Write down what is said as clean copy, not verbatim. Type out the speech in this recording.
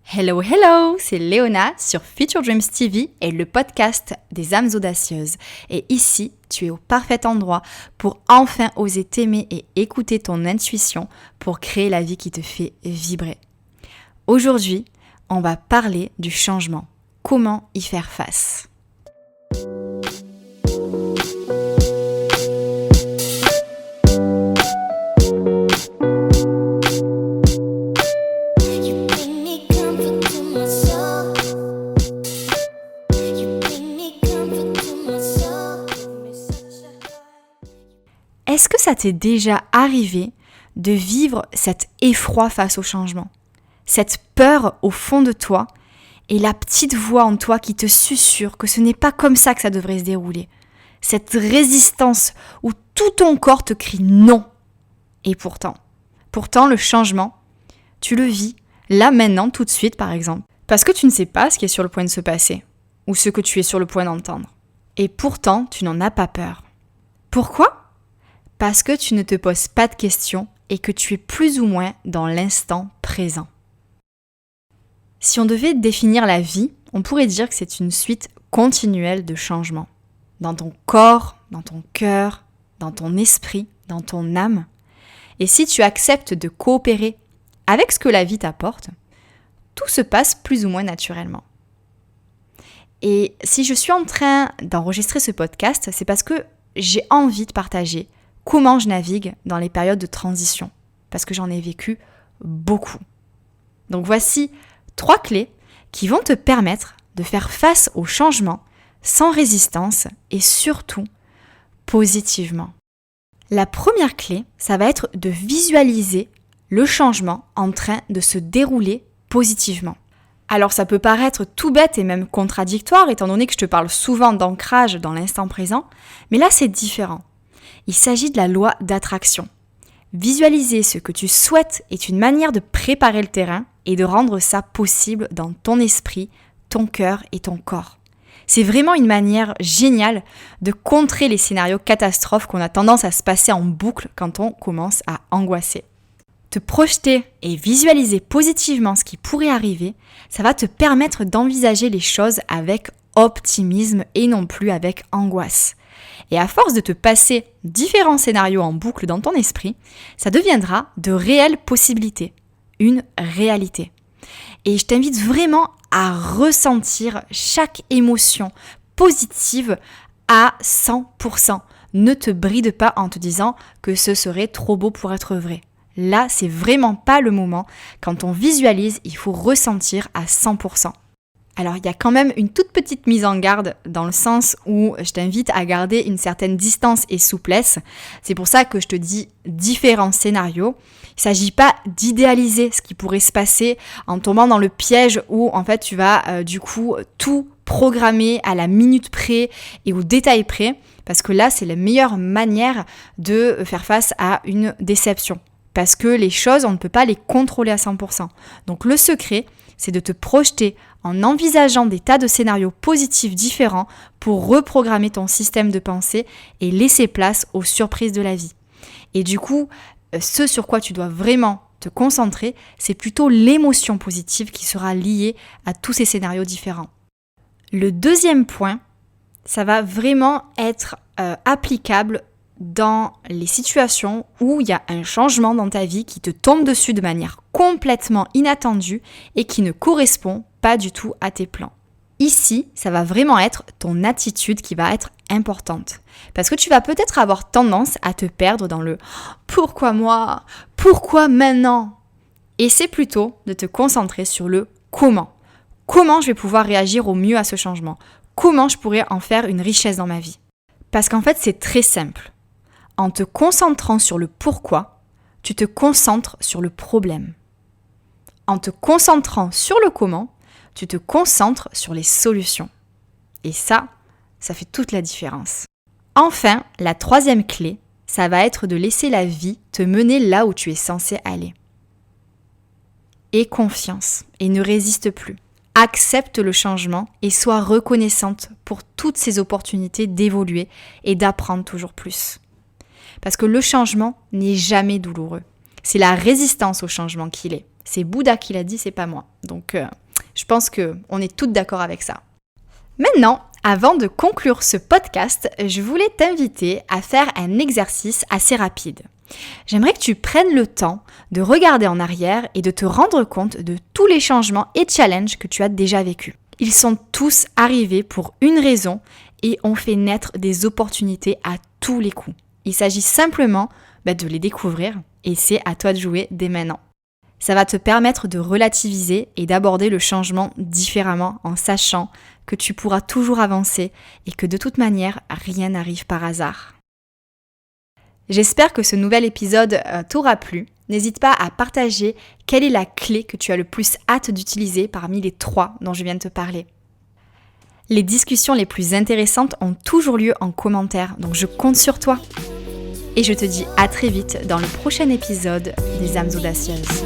Hello, hello, c'est Léona sur Future Dreams TV et le podcast des âmes audacieuses. Et ici, tu es au parfait endroit pour enfin oser t'aimer et écouter ton intuition pour créer la vie qui te fait vibrer. Aujourd'hui, on va parler du changement. Comment y faire face ? Est-ce que ça t'est déjà arrivé de vivre cet effroi face au changement ? Cette peur au fond de toi et la petite voix en toi qui te susurre que ce n'est pas comme ça que ça devrait se dérouler. Cette résistance où tout ton corps te crie non. Et pourtant le changement, tu le vis là maintenant tout de suite par exemple. Parce que tu ne sais pas ce qui est sur le point de se passer ou ce que tu es sur le point d'entendre. Et pourtant, tu n'en as pas peur. Pourquoi ? Parce que tu ne te poses pas de questions et que tu es plus ou moins dans l'instant présent. Si on devait définir la vie, on pourrait dire que c'est une suite continuelle de changements. Dans ton corps, dans ton cœur, dans ton esprit, dans ton âme. Et si tu acceptes de coopérer avec ce que la vie t'apporte, tout se passe plus ou moins naturellement. Et si je suis en train d'enregistrer ce podcast, c'est parce que j'ai envie de partager comment je navigue dans les périodes de transition, parce que j'en ai vécu beaucoup. Donc voici 3 clés qui vont te permettre de faire face au changement sans résistance et surtout positivement. La première clé, ça va être de visualiser le changement en train de se dérouler positivement. Alors ça peut paraître tout bête et même contradictoire étant donné que je te parle souvent d'ancrage dans l'instant présent, mais là c'est différent. Il s'agit de la loi d'attraction. Visualiser ce que tu souhaites est une manière de préparer le terrain et de rendre ça possible dans ton esprit, ton cœur et ton corps. C'est vraiment une manière géniale de contrer les scénarios catastrophes qu'on a tendance à se passer en boucle quand on commence à angoisser. Te projeter et visualiser positivement ce qui pourrait arriver, ça va te permettre d'envisager les choses avec optimisme et non plus avec angoisse. Et à force de te passer différents scénarios en boucle dans ton esprit, ça deviendra de réelles possibilités, une réalité. Et je t'invite vraiment à ressentir chaque émotion positive à 100%. Ne te bride pas en te disant que ce serait trop beau pour être vrai. Là, c'est vraiment pas le moment. Quand on visualise, il faut ressentir à 100%. Alors, il y a quand même une toute petite mise en garde dans le sens où je t'invite à garder une certaine distance et souplesse. C'est pour ça que je te dis différents scénarios. Il ne s'agit pas d'idéaliser ce qui pourrait se passer en tombant dans le piège où en fait tu vas tout programmer à la minute près et au détail près parce que là, c'est la meilleure manière de faire face à une déception. Parce que les choses, on ne peut pas les contrôler à 100%. Donc le secret, c'est de te projeter en envisageant des tas de scénarios positifs différents pour reprogrammer ton système de pensée et laisser place aux surprises de la vie. Et du coup, ce sur quoi tu dois vraiment te concentrer, c'est plutôt l'émotion positive qui sera liée à tous ces scénarios différents. Le deuxième point, ça va vraiment être applicable dans les situations où il y a un changement dans ta vie qui te tombe dessus de manière complètement inattendue et qui ne correspond pas du tout à tes plans. Ici, ça va vraiment être ton attitude qui va être importante. Parce que tu vas peut-être avoir tendance à te perdre dans le « pourquoi moi ? Pourquoi maintenant ?» Et c'est plutôt de te concentrer sur le « comment ». Comment je vais pouvoir réagir au mieux à ce changement ? Comment je pourrais en faire une richesse dans ma vie ? Parce qu'en fait, c'est très simple. En te concentrant sur le pourquoi, tu te concentres sur le problème. En te concentrant sur le comment, tu te concentres sur les solutions. Et ça fait toute la différence. Enfin, la troisième clé, ça va être de laisser la vie te mener là où tu es censé aller. Aie confiance et ne résiste plus. Accepte le changement et sois reconnaissante pour toutes ces opportunités d'évoluer et d'apprendre toujours plus. Parce que le changement n'est jamais douloureux. C'est la résistance au changement qu'il est. C'est Bouddha qui l'a dit, c'est pas moi. Donc je pense qu'on est toutes d'accord avec ça. Maintenant, avant de conclure ce podcast, je voulais t'inviter à faire un exercice assez rapide. J'aimerais que tu prennes le temps de regarder en arrière et de te rendre compte de tous les changements et challenges que tu as déjà vécus. Ils sont tous arrivés pour une raison et ont fait naître des opportunités à tous les coups. Il s'agit simplement de les découvrir et c'est à toi de jouer dès maintenant. Ça va te permettre de relativiser et d'aborder le changement différemment en sachant que tu pourras toujours avancer et que de toute manière, rien n'arrive par hasard. J'espère que ce nouvel épisode t'aura plu. N'hésite pas à partager quelle est la clé que tu as le plus hâte d'utiliser parmi les 3 dont je viens de te parler. Les discussions les plus intéressantes ont toujours lieu en commentaire, donc je compte sur toi. Et je te dis à très vite dans le prochain épisode des âmes audacieuses.